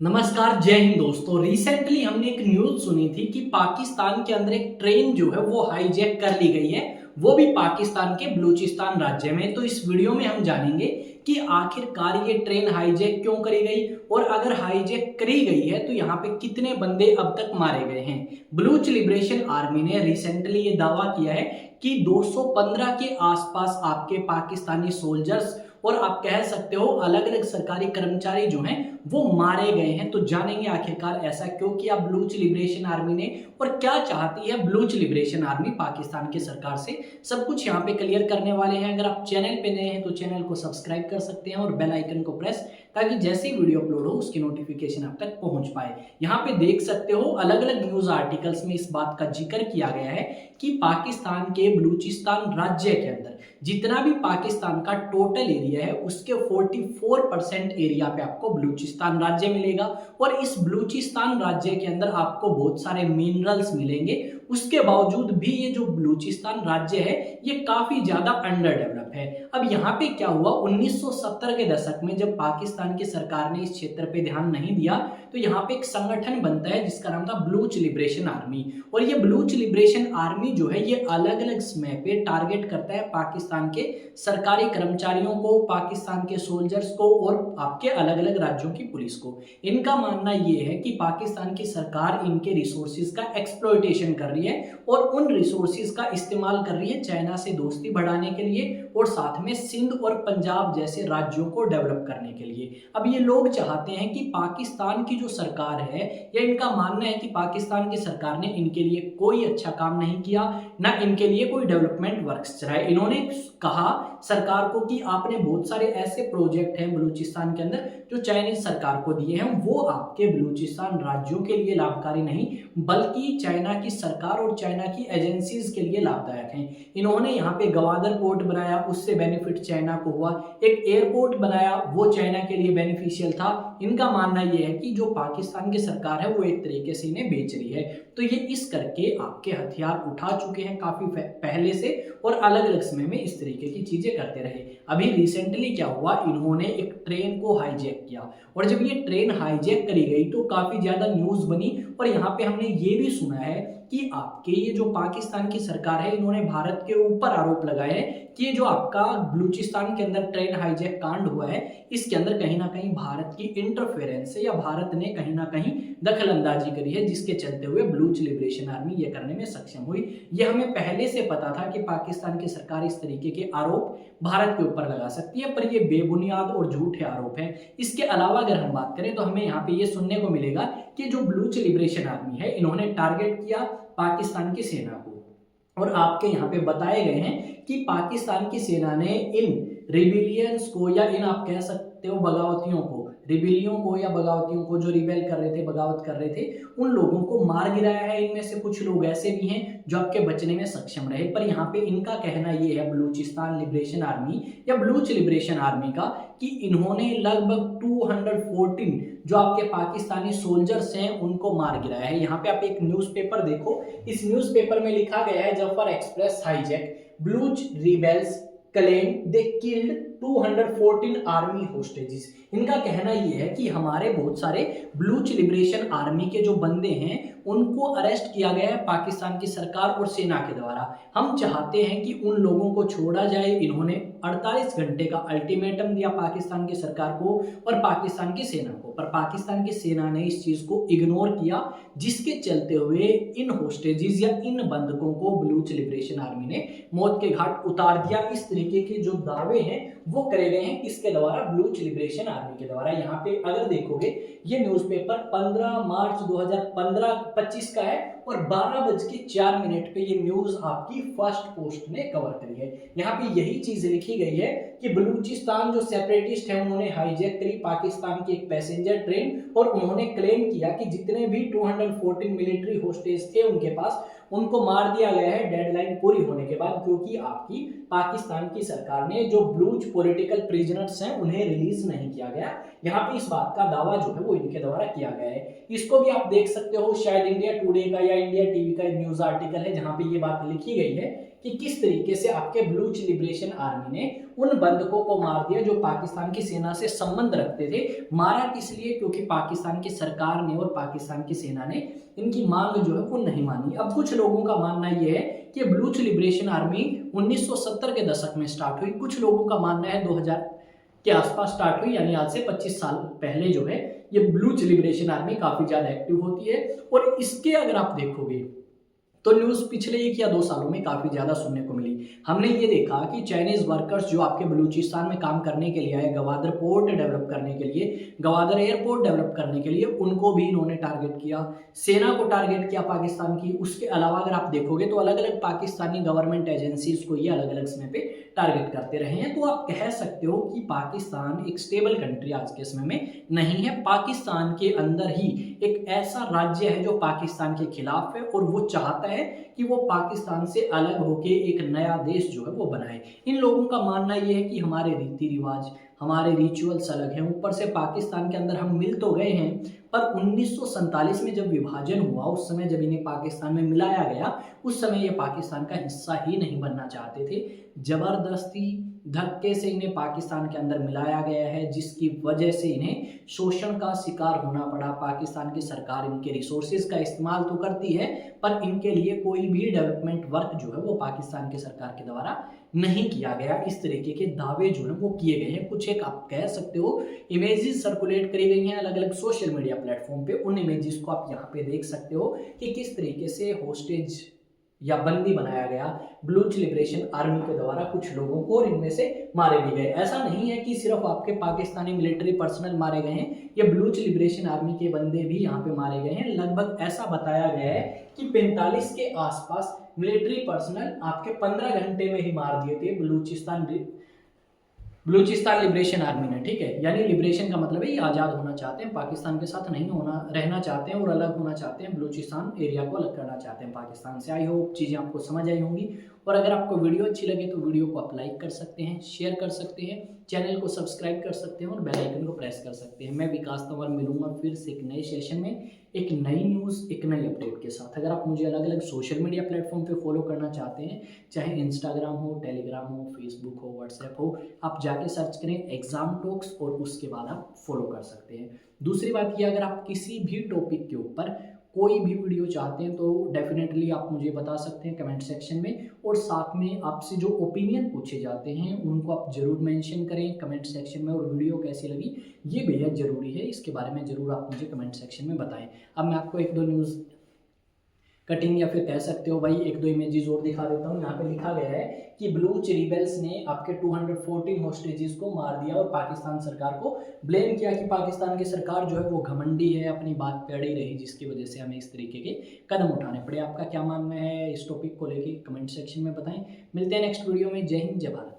नमस्कार, जय हिंद दोस्तों। रिसेंटली हमने एक न्यूज़ सुनी थी कि पाकिस्तान के अंदर एक ट्रेन जो है वो हाईजैक कर ली गई है, वो भी पाकिस्तान के बलूचिस्तान राज्य में। तो इस वीडियो में हम जानेंगे कि आखिरकार ये ट्रेन हाईजैक क्यों करी गई और अगर हाईजैक करी गई है तो यहाँ पे कितने बंदे अब तक मारे गए हैं। बलूच लिबरेशन आर्मी ने रिसेंटली ये दावा किया है कि 215 के आसपास आपके पाकिस्तानी सोल्जर्स और आप कह सकते हो अलग अलग सरकारी कर्मचारी जो हैं वो मारे गए हैं। तो जानेंगे आखिरकार ऐसा क्यों किया बलूच लिबरेशन आर्मी ने और क्या चाहती है बलूच लिबरेशन आर्मी पाकिस्तान की सरकार से, सब कुछ यहाँ पे क्लियर करने वाले हैं। अगर आप चैनल पे नए हैं तो चैनल को सब्सक्राइब कर सकते हैं और बेल आइकन को प्रेस, ताकि जैसे ही वीडियो अपलोड हो उसकी नोटिफिकेशन आप तक पहुंच पाए। यहाँ पे देख सकते हो अलग अलग न्यूज आर्टिकल्स में इस बात का जिक्र किया गया है कि पाकिस्तान के बलूचिस्तान राज्य के अंदर जितना भी पाकिस्तान का टोटल एरिया है उसके 44% एरिया पे आपको बलूचिस्तान राज्य मिलेगा और इस बलूचिस्तान राज्य के अंदर आपको बहुत सारे मिनरल्स मिलेंगे। उसके बावजूद भी ये जो बलूचिस्तान राज्य है ये काफी ज्यादा अंडर डेवलप है। अब यहाँ पे क्या हुआ, 1970 के दशक में जब पाकिस्तान की सरकार ने इस क्षेत्र पे ध्यान नहीं दिया तो यहाँ पे एक संगठन बनता है जिसका नाम था बलूच लिबरेशन आर्मी। और ये बलूच लिबरेशन आर्मी जो है ये अलग अलग समय पे टारगेट करता है पाकिस्तान के सरकारी कर्मचारियों को, पाकिस्तान के सोल्जर्स को और आपके अलग अलग राज्यों की पुलिस को। इनका मानना ये है कि पाकिस्तान की सरकार इनके रिसोर्सेज का एक्सप्लॉयटेशन कर रही है और उन रिसोर्सेज का इस्तेमाल कर रही है चाइना से दोस्ती बढ़ाने के लिए और साथ में सिंध और पंजाब जैसे राज्यों को डेवलप करने के लिए। अब ये लोग चाहते हैं कि पाकिस्तान की जो सरकार है या इनका मानना है कि पाकिस्तान की सरकार ने इनके लिए कोई अच्छा काम नहीं किया, ना इनके लिए कोई डेवलपमेंट वर्क्स चलाए। इन्होंने कहा सरकार को कि आपने बहुत सारे ऐसे प्रोजेक्ट हैं बलूचिस्तान के अंदर जो चाइनीज सरकार को दिए हैं, वो आपके बलूचिस्तान राज्यों के लिए लाभकारी नहीं बल्कि चाइना की सरकार और चाइना की एजेंसीज के लिए लाभदायक हैं। इन्होंने यहाँ पे गवादर पोर्ट बनाया, उससे बेनिफिट चाइना को हुआ। एक एयरपोर्ट बनाया, वो चाइना के लिए बेनिफिशियल था। इनका मानना यह है कि जो पाकिस्तान की सरकार है वो एक तरीके से इन्हें बेच रही है। तो ये इस करके आपके हथियार उठा चुके हैं काफी पहले से और अलग अलग समय में इस तरीके की चीजें करते रहे। अभी रिसेंटली क्या हुआ, इन्होंने एक ट्रेन को हाईजैक किया और जब ये ट्रेन हाईजैक करी गई तो काफी ज्यादा न्यूज बनी और यहाँ पे हमने ये भी सुना है कि आपके ये जो पाकिस्तान की सरकार है इन्होंने भारत के ऊपर आरोप लगाए हैं कि ये जो आपका बलूचिस्तान के अंदर ट्रेन हाईजैक कांड हुआ है इसके अंदर कहीं ना कहीं भारत की इंटरफेरेंस है या भारत ने कहीं ना कहीं दखल अंदाजी करी है, जिसके चलते हुए बलूच लिबरेशन आर्मी ये करने में सक्षम हुई। ये हमें पहले से पता था कि पाकिस्तान की सरकार इस तरीके के आरोप भारत के ऊपर लगा सकती है, पर ये बेबुनियाद और झूठे आरोप हैं। इसके अलावा अगर हम बात करें तो हमें यहाँ पे ये सुनने को मिलेगा कि जो बलूच लिबरेशन आर्मी है इन्होंने टारगेट किया पाकिस्तान की सेना को और आपके यहाँ पे बताए गए हैं कि पाकिस्तान की सेना ने इन रिबिलियंस को या इन आप कह सकते हो बगावतियों को, रिबिलियों को या बगावतियों को जो रिबेल कर रहे थे, बगावत कर रहे थे, उन लोगों को मार गिराया है। इनमें से कुछ लोग ऐसे भी हैं जो आपके बचने में सक्षम रहे। पर यहाँ पे इनका कहना ये है बलूचिस्तान लिबरेशन आर्मी या बलूच लिबरेशन आर्मी का कि इन्होंने लगभग 214 जो आपके पाकिस्तानी सोल्जर्स हैं उनको मार गिराया है। यहाँ पे आप एक न्यूज़पेपर देखो, इस न्यूज़पेपर में लिखा गया है Zafar express hijack Baloch rebels claim they killed 214 army hostages. इनका कहना यह है कि हमारे बहुत सारे बलूच लिबरेशन आर्मी के जो बंदे हैं उनको अरेस्ट किया गया है पाकिस्तान की सरकार और सेना के द्वारा। हम चाहते हैं कि उन लोगों को छोड़ा जाए। इन्होंने 48 घंटे का अल्टीमेटम दिया पाकिस्तान की सरकार को और पाकिस्तान की सेना को, पर पाकिस्तान की सेना ने इस चीज को इग्नोर किया, जिसके चलते हुए इन होस्टेजेस या इन बंधकों को बलूच लिबरेशन आर्मी ने मौत के घाट उतार दिया। इस तरीके के जो दावे हैं वो करे गए हैं किसके द्वारा, बलूच लिबरेशन आर्मी के द्वारा। यहाँ पे अगर देखोगे ये न्यूज़पेपर 15 मार्च 2025 का है और 12:04 पे ये न्यूज आपकी फर्स्ट पोस्ट ने कवर करी है। यहाँ पे यही चीज लिखी गई है कि बलूचिस्तान जो सेपरेटिस्ट है उन्होंने हाईजैक करी पाकिस्तान की एक पैसेंजर ट्रेन और उन्होंने क्लेम किया कि जितने भी 214 मिलिट्री होस्टेज थे उनके पास उनको मार दिया गया है डेडलाइन पूरी होने के बाद, क्योंकि आपकी पाकिस्तान की सरकार ने जो बलूच पॉलिटिकल प्रिजनर्स हैं उन्हें रिलीज नहीं किया गया। यहाँ पे इस बात का दावा जो है वो इनके द्वारा किया गया है। इसको भी आप देख सकते हो, शायद इंडिया टुडे का या इंडिया टीवी का न्यूज आर्टिकल है जहां पे ये बात लिखी गई है कि किस तरीके से आपके बलूच लिबरेशन आर्मी ने उन बंधकों को मार दिया जो पाकिस्तान की सेना से संबंध रखते थे। मारा किस लिए? क्योंकि पाकिस्तान की सरकार ने और पाकिस्तान की सेना ने इनकी मांग जो है वो नहीं मानी। अब कुछ लोगों का मानना यह है कि बलूच लिबरेशन आर्मी 1970 के दशक में स्टार्ट हुई, कुछ लोगों का मानना है 2000 के आसपास स्टार्ट हुई, यानी आज से 25 साल पहले जो है ये बलूच लिबरेशन आर्मी काफी ज्यादा एक्टिव होती है। और इसके अगर आप देखोगे तो न्यूज पिछले 1 या 2 सालों में काफी ज्यादा सुनने को मिली। हमने ये देखा कि चाइनीज वर्कर्स जो आपके बलूचिस्तान में काम करने के लिए आए, गवादर पोर्ट डेवलप करने के लिए, गवादर एयरपोर्ट डेवलप करने के लिए, उनको भी इन्होंने टारगेट किया, सेना को टारगेट किया पाकिस्तान की। उसके अलावा अगर आप देखोगे तो अलग अलग पाकिस्तानी गवर्नमेंट एजेंसीज को ये अलग अलग समय पे टारगेट करते रहे हैं। तो आप कह सकते हो कि पाकिस्तान एक स्टेबल कंट्री आज के समय में नहीं है। पाकिस्तान के अंदर ही एक ऐसा राज्य है जो पाकिस्तान के खिलाफ है और वो चाहता है कि वो पाकिस्तान से अलग होके एक नया देश जो है वो बनाए। इन लोगों का मानना ये है कि हमारे रीति रिवाज, हमारे रिचुअल्स अलग हैं, ऊपर से पाकिस्तान के अंदर हम मिल तो गए हैं, पर 1947 में जब विभाजन हुआ, उस समय जब इन्हें पाकिस्तान में मिलाया गया, उस समय ये पाकिस्तान का हिस्सा ही नहीं बनना चाहते थे। जबरदस्ती धक्के से इन्हें पाकिस्तान के अंदर मिलाया गया है, जिसकी वजह से इन्हें शोषण का शिकार होना पड़ा। पाकिस्तान की सरकार इनके रिसोर्सेज का इस्तेमाल तो करती है, पर इनके लिए कोई भी डेवलपमेंट वर्क जो है वो पाकिस्तान की सरकार के द्वारा नहीं किया गया। इस तरीके के दावे जो है वो किए गए हैं। कुछ एक आप कह सकते हो इमेजेस सर्कुलेट करी गई हैं अलग अलग सोशल मीडिया प्लेटफॉर्म पे। उन इमेजेस को आप यहाँ पे देख सकते हो कि किस तरीके से होस्टेज या बंदी बनाया गया बलूच लिबरेशन आर्मी के द्वारा कुछ लोगों को, और इनमें से मारे भी गए। ऐसा नहीं है कि सिर्फ आपके पाकिस्तानी मिलिट्री पर्सनल मारे गए हैं, ये बलूच लिबरेशन आर्मी के बंदे भी यहाँ पे मारे गए हैं। लगभग ऐसा बताया गया है कि 45 के आसपास मिलिट्री पर्सनल आपके 15 घंटे में ही मार दिए थे बलूचिस्तान लिबरेशन आर्मी ने। ठीक है, यानी लिबरेशन का मतलब है ये आज़ाद होना चाहते हैं, पाकिस्तान के साथ नहीं रहना चाहते हैं और अलग होना चाहते हैं, बलूचिस्तान एरिया को अलग करना चाहते हैं पाकिस्तान से। आई होप चीज़ें आपको समझ आई होंगी। और अगर आपको वीडियो अच्छी लगे तो वीडियो को आप लाइक कर सकते हैं, शेयर कर सकते हैं, चैनल को सब्सक्राइब कर सकते हैं और बेल आइकन को प्रेस कर सकते हैं। मैं विकास तंवर मिलूंगा फिर से एक नए सेशन में, एक नई न्यूज़, एक नई अपडेट के साथ। अगर आप मुझे अलग अलग सोशल मीडिया प्लेटफॉर्म पे फॉलो करना चाहते हैं, चाहे इंस्टाग्राम हो, टेलीग्राम हो, फेसबुक हो, व्हाट्सएप हो, आप जाके सर्च करें एग्जाम टॉक्स और उसके बाद आप फॉलो कर सकते हैं। दूसरी बात ये, अगर आप किसी भी टॉपिक के ऊपर कोई भी वीडियो चाहते हैं तो डेफिनेटली आप मुझे बता सकते हैं कमेंट सेक्शन में, और साथ में आपसे जो ओपिनियन पूछे जाते हैं उनको आप जरूर मेंशन करें कमेंट सेक्शन में। और वीडियो कैसी लगी ये बेहद ज़रूरी है, इसके बारे में ज़रूर आप मुझे कमेंट सेक्शन में बताएं। अब मैं आपको 1-2 न्यूज़ कटिंग या फिर कह सकते हो भाई 1-2 इमेजेस और दिखा देता हूँ। यहाँ पे लिखा गया है कि बलूच रिबेल्स ने आपके 214 होस्टेजेस को मार दिया और पाकिस्तान सरकार को ब्लेम किया कि पाकिस्तान की सरकार जो है वो घमंडी है, अपनी बात पे अड़ी रही, जिसकी वजह से हमें इस तरीके के कदम उठाने पड़े। आपका क्या मानना है इस टॉपिक को लेके कमेंट सेक्शन में बताएं। मिलते हैं नेक्स्ट वीडियो में। जय हिंद, जय भारत।